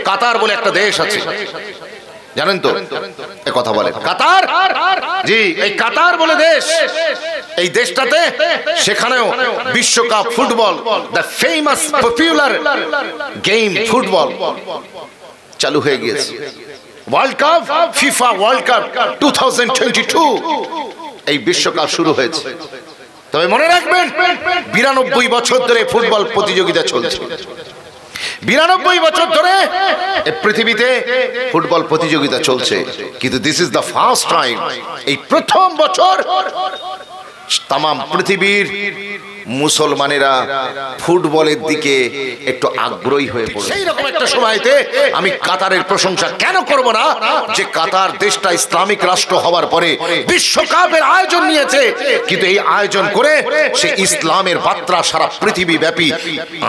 কাতার বলে একটা দেশ আছে, জানেন তো? এ কথা বলে কাতার, জি এই কাতার বলে দেশ, এই দেশটাতে সেখানেও বিশ্বকাপ football, the famous popular game football চালু হয়ে গিয়েছে। World cup, FIFA world cup 2022 এই বিশ্বকাপ শুরু হয়েছে। তবে মনে রাখবেন 92 বছর ধরে ফুটবল প্রতিযোগিতা চলছে। 92 বছর ধরে পৃথিবীতে ফুটবল প্রতিযোগিতা চলছে, কিন্তু this is the first time, এই প্রথম বছর তাম পৃথিবীর মুসলমানেরা ফুটবলের দিকে একটু আগ্রহী হয়ে পড়ে। সেই রকম একটা সময়তে আমি কাতারের প্রশংসা কেন করব না, যে কাতার দেশটা ইসলামিক রাষ্ট্র হওয়ার পরে বিশ্বকাপের আয়োজন নিয়েছে, কিন্তু এই আয়োজন করে সে ইসলামের বার্তা সারা পৃথিবী ব্যাপী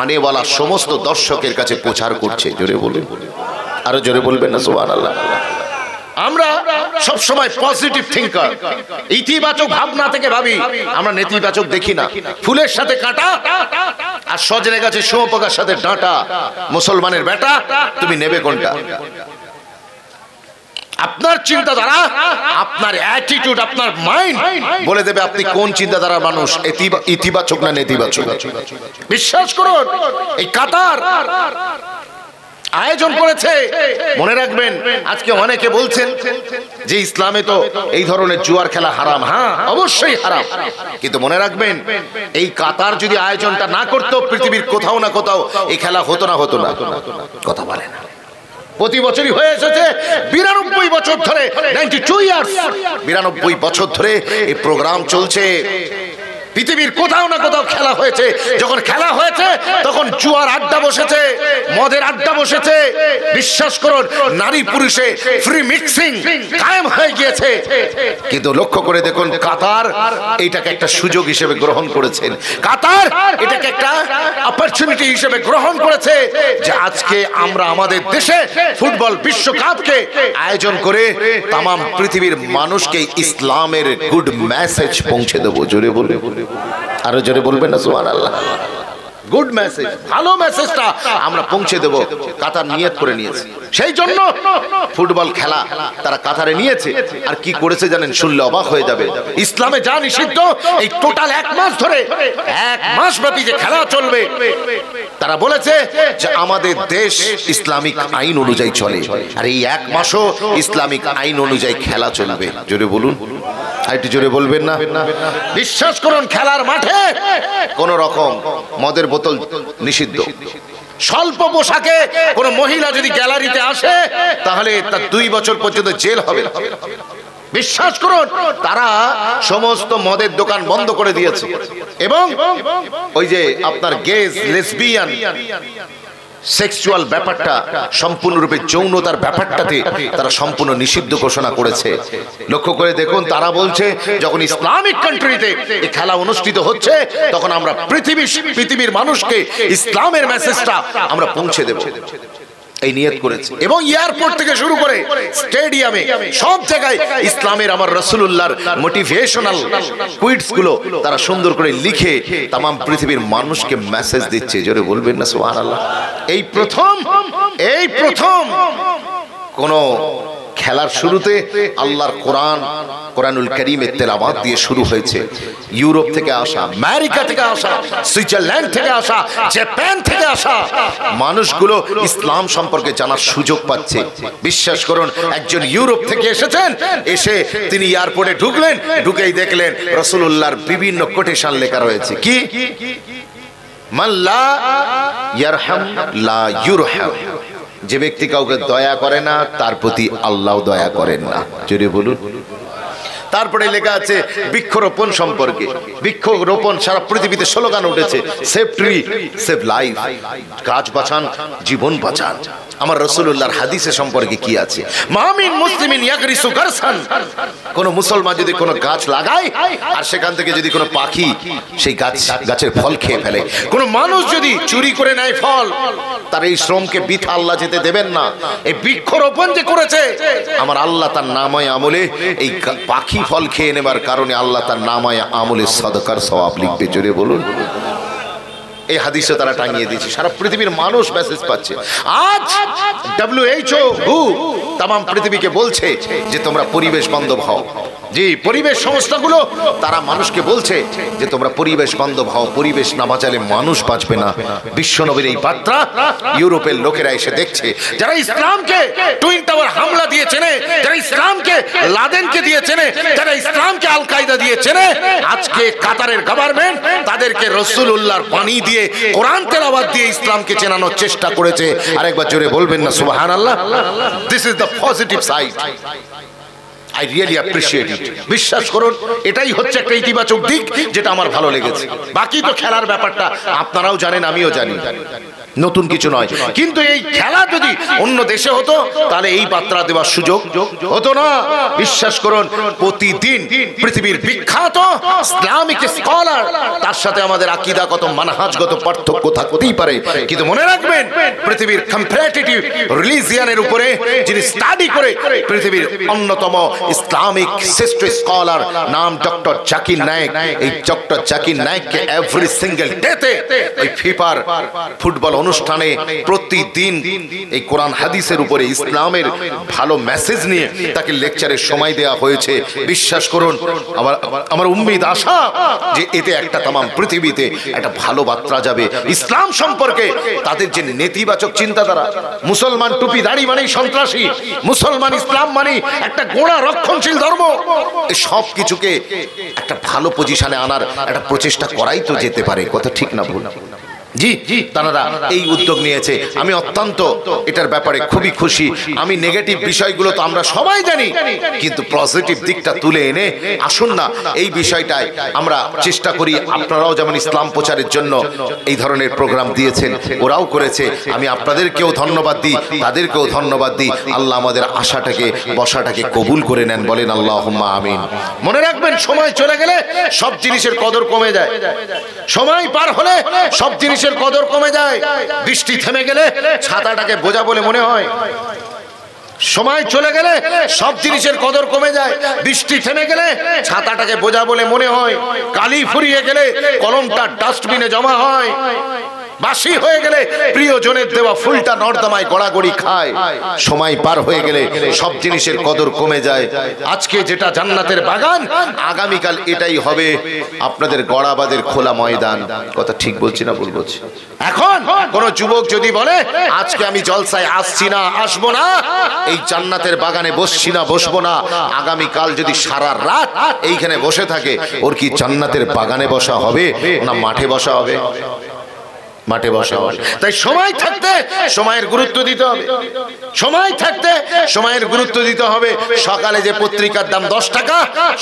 আনেওয়ালা সমস্ত দর্শকের কাছে প্রচার করছে। জোরে বলুন, আরো জোরে বলবেন না সুবহানাল্লাহ। আমরা সব সময় পজিটিভ থিঙ্কার, ইতিবাচক ভাবনা থেকে ভাবি, আমরা নেতিবাচক দেখি না। ফুলের সাথে কাঁটা আর সজনে গাছে শুঁয়োপোকার সাথে ডাঁটা, মুসলমানের বেটা তুমি নেবে কোনটা? আপনার চিন্তাধারা, আপনার অ্যাটিটিউড, আপনার মাইন্ড বলে দেবে আপনি কোন চিন্তাধারার মানুষ, ইতিবাচক না নেতিবাচক। বিশ্বাস করুন, এই কাতার আয়োজন করেছে। মনে রাখবেন, আজকে অনেকে বলছেন যে ইসলামে তো এই ধরনের জুয়ার খেলা হারাম। হ্যাঁ, অবশ্যই হারাম, কিন্তু মনে রাখবেন এই কাতার যদি আয়োজনটা না করতো, পৃথিবীর কোথাও না কোথাও এই খেলা হতো না। কথা বলে না, প্রতি বছরই হয়ে এসেছে। 92 বছর ধরে, 92 ইয়ার্স, 92 বছর ধরে এই প্রোগ্রাম চলছে। পৃথিবীর কোথাও না কোথাও খেলা হয়েছে। যখন খেলা হয়েছে তখন জুয়ার আড্ডা বসেছে, মদের আড্ডা বসেছে। বিশ্বাস করুন, নারী পুরুষে ফ্রি মিক্সিং কায়েম হয়ে গিয়েছে। কিন্তু লক্ষ্য করে দেখুন, কাতার এটাকে একটা সুযোগ হিসেবে গ্রহণ করেছেন। কাতার এটাকে একটা অপরচুনিটি হিসেবে গ্রহণ করেছে যে আজকে আমরা আমাদের দেশে ফুটবল বিশ্বকাপকে আয়োজন করে তাম পৃথিবীর মানুষকে ইসলামের গুড মেসেজ পৌঁছে দেবো। জোরে বলে, আরো জোরে বলবেন না সুবহানাল্লাহ। গুড মেসেজ, ভালো মেসেজটা আমরা পৌঁছে দেব। কাতার নিয়ত করে নিয়েছে, সেই জন্য ফুটবল খেলা তারা কাতারে নিয়েছে। আর কি করেছে জানেন? শুনলে অবাক হয়ে যাবে। ইসলামে যা নিষিদ্ধ, এই টোটাল 1 মাস ধরে, 1 মাস ব্যাপী যে খেলা চলবে, তারা বলেছে যে আমাদের দেশ ইসলামিক আইন অনুযায়ী চলে, আর এই 1 মাসও ইসলামিক আইন অনুযায়ী খেলা চলবে। জোরে বলুন, আর একটু জোরে বলবেন না? বিশ্বাস করুন, খেলার মাঠে কোন রকম মদের বোতল নিষিদ্ধ। স্বল্প পোশাকে কোন মহিলা যদি গ্যালারিতে আসে, তাহলে তার 2 বছর পর্যন্ত জেল হবে। বিশ্বাস করুন, তারা সমস্ত মদের দোকান বন্ধ করে দিয়েছে। এবং ওই যে আপনার গেজ, লেসবিয়ান, সেক্সুয়াল ব্যাপারটা, সম্পূর্ণরূপে যৌনতার ব্যাপারটাতে তারা সম্পূর্ণ নিষিদ্ধ ঘোষণা করেছে। লক্ষ্য করে দেখুন, তারা বলছে যখন ইসলামিক কান্ট্রিতে এই খেলা অনুষ্ঠিত হচ্ছে, তখন আমরা পৃথিবীর মানুষকে ইসলামের মেসেজটা আমরা পৌঁছে দেব, এই নিয়ত করেছে। এবং এয়ারপোর্ট থেকে শুরু করে স্টেডিয়ামে সব জায়গায় ইসলামের, আমার রাসূলুল্লাহর মোটিভেশনাল কুইটস গুলো তারা সুন্দর করে লিখে তাম পৃথিবীর মানুষকে মেসেজ দিচ্ছে। জোরে বলবেন না সুবহানাল্লাহ। এই প্রথম কোন খেলার শুরুতে আল্লাহর কোরআনুল কারীমের তেলাওয়াত দিয়ে শুরু হয়েছে। ইউরোপ থেকে আসা, আমেরিকা থেকে আসা, সুইজারল্যান্ড থেকে আসা, জাপান থেকে আসা মানুষগুলো ইসলাম সম্পর্কে জানার সুযোগ পাচ্ছে। বিশ্বাস করুন, একজন ইউরোপ থেকে এসেছেন, এসে তিনি এয়ারপোর্টে ঢুকলেন, ঢুকেই দেখলেন রাসূলুল্লাহর বিভিন্ন কোটেশন লেখা রয়েছে। কি? মান লা ইয়ারহাম লা ইউরহাম, যে ব্যক্তি কাউকে দয়া করে না, তার প্রতি আল্লাহ দয়া করেন না। জোরে বলুন। তারপরে লেখা আছে বৃক্ষরোপণ সম্পর্কে। বৃক্ষরোপণ সারা পৃথিবীতে স্লোগান উঠেছে, সেভ ট্রি সেভ লাইফ, গাছ বাঁচান জীবন বাঁচান। আমার রাসূলুল্লাহর হাদিসে সম্পর্কে কি আছে? মামিন মুসলিমিন ইয়াগরিসু গারসান, কোন মুসলমান যদি কোনো গাছ লাগায় আর সেখান থেকে যদি কোনো পাখি সেই গাছের ফল খেয়ে ফেলে, কোন মানুষ যদি চুরি করে নেয় ফল, তার এই শ্রমকে বৃথা আল্লাহ যেতে দেবেন না। এই বৃক্ষরোপণ যে করেছে, আমার আল্লাহ তার নামায় আমলে এই পাখি ফল খেয়ে নেবার কারণে আল্লাহ তার নামায় আমলে সাদকার সওয়াব লিখবে। জোরে বলুন। এই হাদিসে তারা টাঙিয়ে দিয়েছে, সারা পৃথিবীর মানুষ মেসেজ পাচ্ছে। আজ WHO তাম পৃথিবীকে বলছে যে তোমরা পরিবেশ বান্ধব হও। জি, পরিবেশ সংস্থাগুলো তারা মানুষকে বলছে যে তোমরা পরিবেশ বান্ধব হও, পরিবেশ না বাঁচালে মানুষ বাঁচবে না। বিশ্বনবীর এই বার্তা ইউরোপের লোকেরা এসে দেখছে, যারা ইসলামকে টুইন টাওয়ার হামলা দিয়ে চেনে, যারা ইসলামকে লাদেনকে দিয়ে চেনে, যারা ইসলামকে আল কায়দা দিয়ে চেনে, আজকে কাতারের গভর্নমেন্ট তাদেরকে রাসূলুল্লাহর বাণী দিয়ে, কোরআন তেলাওয়াত দিয়ে ইসলামকে চেনানোর চেষ্টা করেছে। আরেকবার জোরে বলবেন না সুবহানাল্লাহ? This is the positive side. I really appreciate it. বিশ্বাস করুন, এটাই হচ্ছে একটা ইতিবাচক দিক যেটা আমার ভালো লেগেছে। বাকি তো খেলার ব্যাপারটা আপনারাও জানেন, আমিও জানি, নতুন কিছু নয়। কিন্তু এই খেলা যদি অন্য দেশে হতো তাহলে এই বার্তা দেওয়ার সুযোগ হতো না। বিশ্বাস করুন, প্রতিদিন পৃথিবীর বিখ্যাত ইসলামিক স্কলার, তার সাথে আমাদের আকীদাগত মানহাজগত পার্থক্য থাকতেই পারে, কিন্তু মনে রাখবেন পৃথিবীর কম্পারেটিভ রিলিজিয়নের উপরে যিনি স্টাডি করে পৃথিবীর অন্যতম ইসলামিক শ্রেষ্ঠ স্কলার, নাম ডক্টর জাকির নায়েক। এই ডক্টর জাকির নায়েককে এভরি সিঙ্গেল ডেতে ওই ফিফার ফুটবল অনুষ্ঠানে প্রতিদিন এই কোরআন হাদিসের উপরে ইসলামের ভালো মেসেজ নিয়ে তাকে লেকচারের সময় দেওয়া হয়েছে। বিশ্বাস করুন, আমার উম্মিদ আশা যে এতে একটা তাম পৃথিবীতে একটা ভালো বার্তা যাবে ইসলাম সম্পর্কে। তাদের যে নেতিবাচক চিন্তাধারা, মুসলমান টুপি দাড়ি মানেই সন্ত্রাসী, মুসলমান ইসলাম মানে একটা গোড়া রক্ষণশীল ধর্ম, এই সব কিছুকে একটা ভালো পজিশনে আনার একটা প্রচেষ্টা করাই তো যেতে পারে। কথা ঠিক না ভুল? জি, তারা এই উদ্যোগ নিয়েছে, আমি অত্যন্ত এটার ব্যাপারে খুবই খুশি। আমি নেগেটিভ বিষয়গুলো তো আমরা সবাই জানি, কিন্তু পজিটিভ দিকটা তুলে এনে আসুন না এই বিষয়টায় আমরা চেষ্টা করি। আপনারাও যেমন ইসলাম প্রচারের জন্য এই ধরনের প্রোগ্রাম দিয়েছেন, ওরাও করেছে, আমি আপনাদেরকেও ধন্যবাদ দিই, তাদেরকেও ধন্যবাদ দিই। আল্লাহ আমাদের আশাটাকে, বসাটাকে কবুল করে নেন, বলেন আল্লাহুম্মা আমিন। মনে রাখবেন, সময় চলে গেলে সব জিনিসের কদর কমে যায়, সময় পার হলে সব জিনিসের কদর কমে যায়। বৃষ্টি থেমে গেলে ছাতাটাকে বোঝা বলে মনে হয়, সময় চলে গেলে সব জিনিসের কদর কমে যায়। বৃষ্টি থেমে গেলে ছাতাটাকে বোঝা বলে মনে হয়, কালি ফুরিয়ে গেলে কলমটা ডাস্টবিনে জমা হয়, বাসি হয়ে গেলে প্রিয়জনের দেওয়া ফুলটা নর্দমায় গড়াগড়ি খায়। সময় পার হয়ে গেলে সব জিনিসের কদর কমে যায়। আজকে যেটা জান্নাতের বাগান, আগামীকাল এটাই হবে আপনাদের গড়াবাদের খোলা ময়দান। কথা ঠিক বলছি না ভুল বলছি? এখন কোন যুবক যদি বলে আজকে আমি জলসায় আসছি না, আসবো না, এই জান্নাতের বাগানে বসছি না, বসবো না, আগামীকাল যদি সারা রাত এইখানে বসে থাকে, ওর কি জান্নাতের বাগানে বসা হবে না মাঠে বসা হবে? মাঠে বসা হবে। তাই সময় থাকতে সময়ের গুরুত্ব দিতে হবে, সময় থাকতে সময়ের গুরুত্ব দিতে হবে। সকালে যে পত্রিকার দাম 10 টাকা,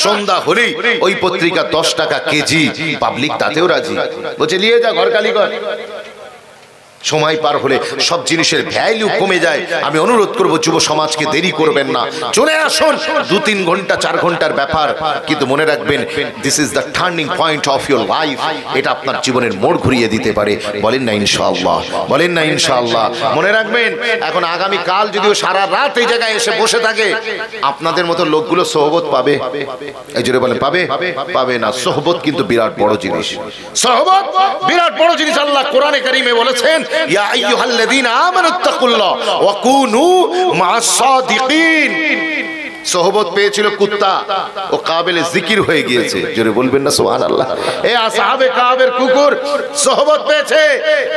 সন্ধ্যা হলেই ওই পত্রিকা 10 টাকা কেজি, পাবলিক তাতেও রাজি, বলছে নিয়ে যা, ঘর কালি কর। সময় পার হলে সব জিনিসের ভ্যালু কমে যায়। আমি অনুরোধ করব যুব সমাজকে দেরি করবেন না, চলে আসুন। 2-3 ঘন্টা 4 ঘন্টার ব্যাপার, কিন্তু মনে রাখবেন this is the turning point of your life. এটা আপনার জীবনের মোড় ঘুরিয়ে দিতে পারে। বলেন না ইনশাআল্লাহ? বলেন না ইনশাআল্লাহ? মনে রাখবেন, এখন আগামী কাল যদিও সারা রাত এই জায়গায় এসে বসে থাকে, আপনাদের মতো লোকগুলো সোহবত পাবে? এই জোরে বলেন, পাবে? পাবে না। সোহবত কিন্তু বিরাট বড় জিনিস, সোহবত বিরাট বড় জিনিস। আল্লাহ কোরআনে কারীমে বলেছেন, ইয়া আইয়ুহাল্লাযীনা আমানুত্তাকুল্লাহ ওয়া কুনু মা'আস সাদিকিন। সোহবত পেয়েছিল কুত্তা, ও কাবিলে জিকির হয়ে গিয়েছে। জোরে বলবেন না সুবহানাল্লাহ? এই আসহাবে কাবের কুকুর সোহবত পেয়েছে,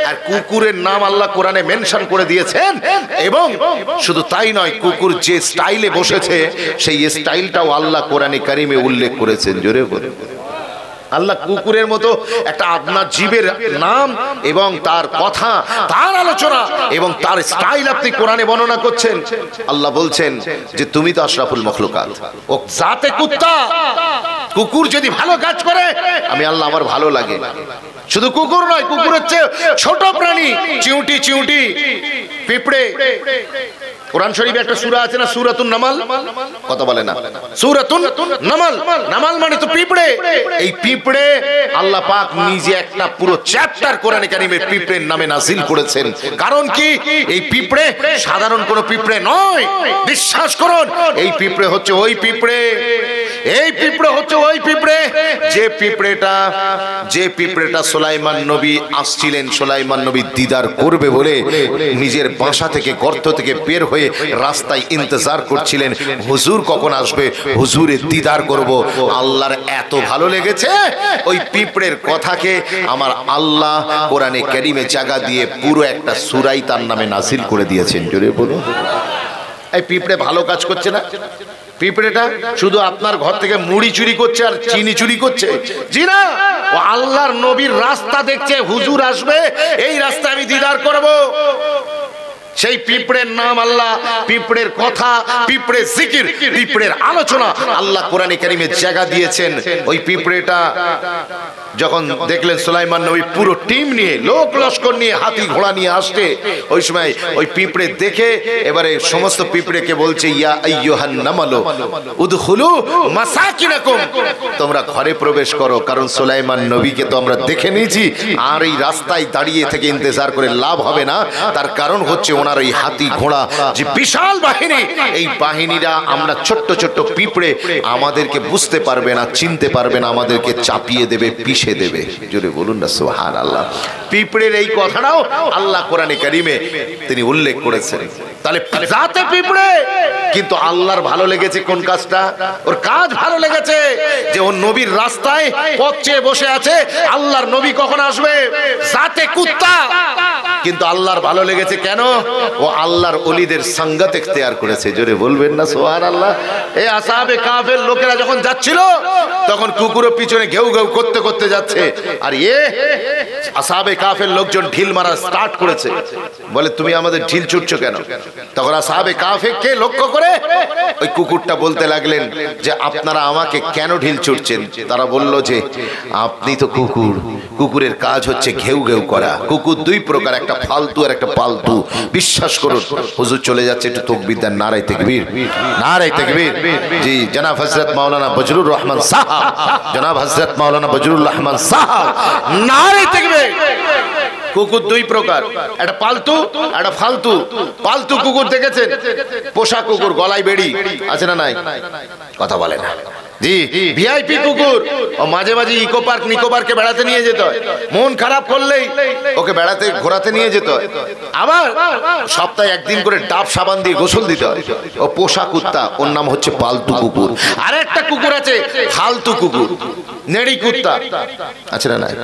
আর কুকুরের নাম আল্লাহ কোরআনে মেনশন করে দিয়েছেন। এবং শুধু তাই নয়, কুকুর যে স্টাইলে বসেছে সেই স্টাইলটাও আল্লাহ কোরআনে কারীমে উল্লেখ করেছেন। জোরে বলেন, আল্লাহ কুকুরের মতো একটা আপনার জীবের নাম এবং তার কথা, তার আলোচনা এবং তার স্টাইল আপনি কোরআনে বর্ণনা করছেন। আল্লাহ বলছেন যে তুমি তো আশরাফুল মখলুকাত, ও জাতে কুত্তা। কুকুর যদি ভালো কাজ করে আমি আল্লাহ আমার ভালো লাগে। শুধু কুকুর নয়, কুকুরের চেয়ে ছোট প্রাণী, চিউটি, চিউটি, পিঁপড়ে। কোরআন শরীফে একটা সূরা আছে না, সূরাতুন নামাল? কথা বলে না, সূরাতুন নামাল। নামাল মানে তো পিঁপড়ে। এই পিঁপড়ে আল্লাহ পাক নিজে একটা পুরো চ্যাপ্টার কোরআনে কারীমে পিঁপড়ের নামে নাযিল করেছেন। কারণ কি? এই পিঁপড়ে সাধারণ কোনো পিঁপড়ে নয়। বিশ্বাস করুন, এই পিঁপড়ে হচ্ছে ওই পিঁপড়ে, এই পিঁপড়ে হচ্ছে ওই পিঁপড়ে যে পিঁপড়েটা সুলাইমান নবী আসছিলেন, সুলাইমান নবী দিদার করবে বলে নিজের বাসা থেকে গর্ত থেকে বের হয়ে রাস্তায় ইন্তজার করছিলেন, হুজুর কখন আসবে, হুজুরের দিদার করব। আল্লাহর এত ভালো লেগেছে ওই পিঁপড়ের কথাকে আমার আল্লাহ কোরআনে কারিমে জায়গা দিয়ে পুরো একটা সূরাই তার নামে নাযিল করে দিয়েছেন। জোরে বলুন। এই পিঁপড়ে ভালো কাজ করছে না? পিঁপড়েটা শুধু আপনার ঘর থেকে মুড়ি চুরি করছে আর চিনি চুরি করছে? জি না, ও আল্লাহর নবীর রাস্তা দেখছে, হুজুর আসবে, এই রাস্তা আমি দিদার করব। সেই পিঁপড়ের নাম আল্লাহ, পিঁপড়ের কথা, পিঁপড়ের জিকির, পিঁপড়ের আলোচনা আল্লাহ কোরআনে কারিমে জায়গা দিয়েছেন। ওই পিঁপড়েটা যখন দেখলেন সুলাইমান নবী পুরো টিম নিয়ে, লোক লস্কর নিয়ে, হাতি ঘোড়া নিয়ে আসছে, ওই সময় ওই পিঁপড়ে দেখে এবারে সমস্ত পিঁপড়েকে বলছে, ইয়া আইয়ুহান নামালু উদখুলু মাসাকিনাকুম, তোমরা ঘরে প্রবেশ করো, কারণ সুলাইমান নবীকে তো আমরা দেখে নিয়েছি, আর এই রাস্তায় দাঁড়িয়ে থেকে ইন্তজার করে লাভ হবে না। তার কারণ হচ্ছে ওনার এই হাতি ঘোড়া যে বিশাল বাহিনী, এই বাহিনীরা আমরা ছোট্ট ছোট্ট পিঁপড়ে, আমাদেরকে বুঝতে পারবে না, চিনতে পারবে না, আমাদেরকে চাপিয়ে দেবে, পিষে দেবে। জোরে বলুন না সুবহানাল্লাহ। পিঁপড়ের এই কথাটাও আল্লাহ কোরআনে কারিমে তিনি উল্লেখ করেছেন। তাহলে জাতে পিঁপড়ে, কিন্তু আল্লাহর ভালো লেগেছে কোন কাজটা? ওর কাজ ভালো লেগেছে যে ও নবীর রাস্তায় পথ চেয়ে বসে আছে, আল্লাহর নবী কখন আসবে। জাতে কুত্তা, কিন্তু আল্লাহর ভালো লেগেছে কেন? ও আল্লাহর ওলিদের সঙ্গত ইখতিয়ার করেছে। জোরে বলবেন না সুবহানাল্লাহ। এই আসহাবে কাফের লোকেরা যখন যাচ্ছিল, তখন কুকুরের পিছনে ঘেউ ঘেউ করতে করতে যাচ্ছে, আর আসহাবে কাফের লোকজন ঢিল মারা স্টার্ট করেছে। বলে, তুমি আমাদের ঢিল ছুটছো কেন? তখন আসহাবে কাফেরকে লক্ষ্য করে ওই কুকুরটা বলতে লাগলেন যে, আপনারা আমাকে কেন ঢিল ছুটছেন? তারা বলল যে, আপনি তো কুকুর, কুকুরের কাজ হচ্ছে ঘেউ ঘেউ করা। কুকুর দুই প্রকার, একটা ফালতু আর একটা পালতু। বিশ্বাস করুন। হুজুর চলে যাচ্ছে, একটু তাকবীর দেন, নারায়ে তাকবীর, নারায়ে তাকবীর। জি, জনাব হযরত মাওলানা বজরুর রহমান সাহেব, জনাব হযরত মাওলানা বজরুর রহমান সাহেব, নারায়ে তাকবীর। কুকুর দুই প্রকার, একটা পালতু, একটা ফালতু। পালতু কুকুর দেখেছেন? পোষা কুকুর, গলায় বেড়ি আছে না নাই? কথা বলে না। জি, ভিআইপি কুকুর, ও মাঝে মাঝে ইকো পার্ক নিকো পার্কে বেড়াতে নিয়ে যেত, মন খারাপ করলেই ওকে বেড়াতে ঘোরাতে নিয়ে যেত, আবার সপ্তাহে একদিন করে ডাব সাবান দিয়ে গোসল দিত। ও পোষা কুত্তা, ওর নাম হচ্ছে পালতু কুকুর। আর একটা কুকুর আছে ফালতু কুকুর, নেড়ি কুত্তা আছে না নাই?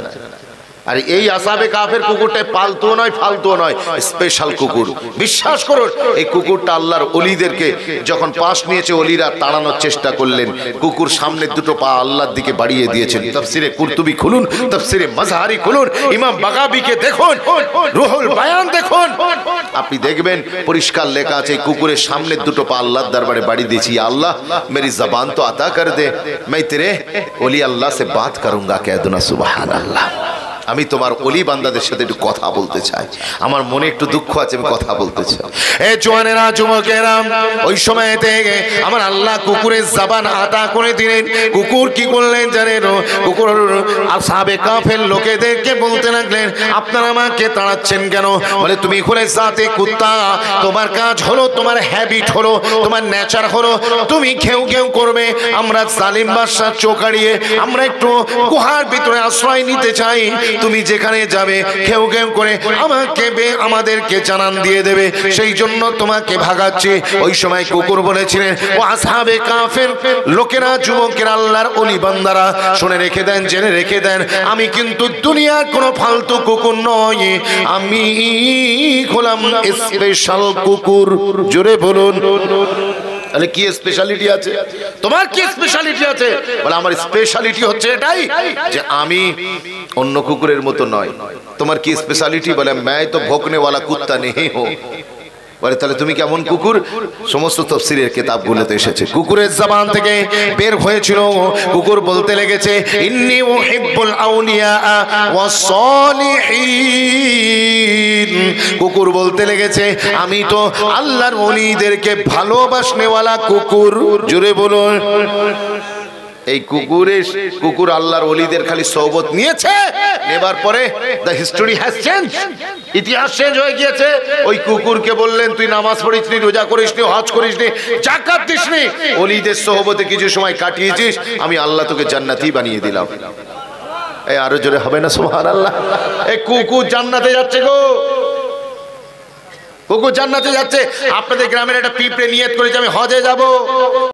আর এই আসহাবে কাফের কুকুরটা পালতু নয়, ফালতু নয়, স্পেশাল কুকুর। বিশ্বাস করুন, এই কুকুরটা আল্লাহর ওলিদেরকে যখন পাশ নিয়েছে, ওলিরা তাড়ানোর চেষ্টা করলেন, কুকুর সামনের দুটো পা আল্লাহর দিকে বাড়িয়ে দিয়েছেন। তাফসিরে কুরতুবি খুলুন, তাফসিরে মাজহারি খুলুন, ইমাম বাগাবিকে দেখুন, রুহুল বায়ান দেখুন, আপনি দেখবেন পরিষ্কার লেখা আছে, কুকুরের সামনের দুটো পা আল্লাহর দরবারে বাড়িয়ে দিয়েছি। আল্লাহ মেরি জবান তো আতা কর দে, मैं तेरे ওলি আল্লাহ से बात करूंगा, कह दो ना सुभान अल्लाह। আমি তোমার ওলি বান্দাদের সাথে একটু কথা বলতে চাই, আমার মনে একটু দুঃখ আছে, আমি কথা বলতে চাই। এ জওয়ানেরা, যুবকেরা, ওই সময়তে আমার আল্লাহ কুকুরের জবান আতা করে দিলেন। কুকুর কি করলেন জানেন? কুকুর আসহাবে কাফের লোকেদেরকে বলতে লাগলেন, আপনারা আমাকে তাড়াচ্ছেন কেন? বলে, তুমি হলে জাতে কুত্তা, তোমার কাজ হলো, তোমার হ্যাবিট হলো, তোমার নেচার হলো, তুমি ঘেউ ঘেউ করবে। আমরা জালিম বাদশার চোখাড়িয়ে আমরা একটু গুহার ভিতরে আশ্রয় নিতে চাই, তুমি যেখানে যাবে ঘেউ ঘেউ করে আমাদেরকে জানান দিয়ে দেবে, সেই জন্য তোমাকে ভাগাচ্ছি। ওই সময় কুকুর বলেছিলেন, ও আসহাবে কাফের লোকেরা, যুবকেরা, আল্লাহর ওলি বান্দারা, শুনে রেখে দেন, জেনে রেখে দেন, আমি কিন্তু দুনিয়ার কোনো ফালতু কুকুর নয়, আমি হলাম স্পেশাল কুকুর। জোরে বলুন। তাহলে কি স্পেশালিটি আছে? তোমার কি স্পেশালিটি আছে? বলে, আমার স্পেশালিটি হচ্ছে এটাই যে আমি অন্য কুকুরের মতো নয়। তোমার কি স্পেশালিটি? বলে, मैं तो भौंकने वाला कुत्ता नहीं हूं। বলে, তাহলে তুমি কেমন কুকুর? সমস্ত তাফসীরের কিতাবগুলোতে এসেছে। কুকুরের জবান থেকে বের হয়েছিল, কুকুর বলতে লেগেছে, ইন্নী উহিব্বুল আউলিয়া ওয়াস সালিহিন। কুকুর বলতে লেগেছে, আমি তো আল্লাহর ওলিদেরকে ভালোবাসনেওয়ালা কুকুর। জোরে বলুন। এই কুকুর আল্লাহর ওলিদের খালি সোহবত নিয়েছে, নেবার পরে দ্য হিস্টোরি হ্যাজ চেঞ্জ, ইতিহাস চেঞ্জ হয়ে গিয়েছে। ওই কুকুরকে বললেন তুই নামাজ পড়িসনি, রোজা করিসনি, হজ করিসনি, যাকাত দিসনি, ওলিদের সোহবতে কিছু সময় কাটিয়েছিস, আমি আল্লাহ তোকে জান্নাতি বানিয়ে দিলাম। এই আরো জোরে হবে না সুবহানাল্লাহ? এই কুকুর জান্নাতে যাচ্ছে গো, কুকুর জান্নাতে যাচ্ছে। আপনাদের গ্রামের একটা পিঁপড়ে নিয়ত করেছে আমি হজে যাব।